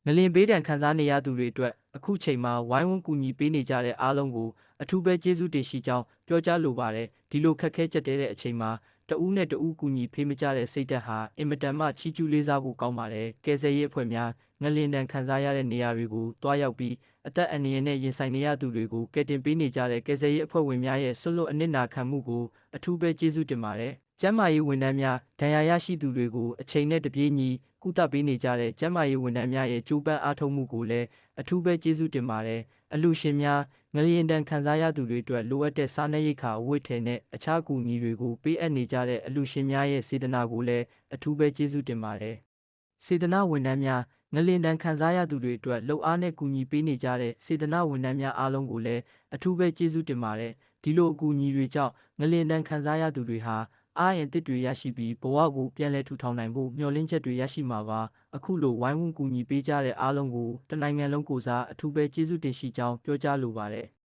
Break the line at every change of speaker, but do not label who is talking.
ငလင်ဘေးဒဏ်ခံစားနေရသူတွေအတွက်အခုချိန်မှာဝိုင်းဝန်းကူညီပေးနေကြတဲ့အားလုံးကိုအထူးပဲကျေးဇူးတင်ရှိကြောင်းပြောကြားလိုပါတယ်ဒီလိုခက်ခဲကြက်တဲ့အချိန်မှာတဦးနဲ့တဦးကူညီဖေးမကြတဲ့စိတ်ဓာတ်ဟာအင်မတန်မှချီးကျူးလေးစားဖို့ကောင်းပါတယ်ကယ်ဆယ်ရေးအဖွဲ့များငလင်ဒဏ်ခံစားရတဲ့နေရာတွေကိုတွားရောက်ပြီးအသက်အန္တရာယ်နဲ့ရင်ဆိုင်နေရသူတွေကိုကယ်တင်ပေးနေကြတဲ့ကယ်ဆယ်ရေးအဖွဲ့ဝင်များရဲ့ဆွတ်လွတ်အနစ်နာခံမှုကိုအထူးပဲကျေးဇူးတင်ပါတယ်ကျန်းမာရေးဝန်ထမ်းများဒဏ်ရာရရှိသူတွေကိုအချိန်နဲ့တပြေးညီကုသပေးနေကြတဲ့ကျန်းမာရေးဝန်ထမ်းများရဲ့ကြိုးပမ်းအားထုတ်မှုကိုလည်းအထူးပဲကျေးဇူးတင်ပါတယ်အလှူရှင်များငလျင်တန်ခံစားရသူတွေအတွက်လိုအပ်တဲ့စားနပ်ရိက္ခာအဝတ်ထည်နဲ့အခြားအကူအညီတွေကိုပေးအပ်နေကြတဲ့အလှူရှင်များရဲ့စေတနာကိုလည်းအထူးပဲကျေးဇူးတင်ပါတယ်စေတနာဝန်ထမ်းများငလျင်တန်ခံစားရသူတွေအတွက်လှုပ်အားနဲ့ကူညီပေးနေကြတဲ့စေတနာဝန်ထမ်းများအားလုံးကိုလည်းအထူးပဲကျေးဇူးတင်ပါတယ်ဒီလိုအကူအညီတွေကြောင့်ငလျင်တန်ခံစားရသူတွေဟာအားအင်သစ်တွေရရှိပြီးဘဝကိုပြန်လည်ထူထောင်နိုင်ဖို့မျှော်လင့်ချက်တွေရရှိမှာပါအခုလိုဝိုင်းဝန်းကူညီပေးကြတဲ့အားလုံးကိုတနိုင်ငံလုံးကိုစားအထူးပဲကျေးဇူးတင်ရှိကြောင်းပြောကြားလိုပါတယ်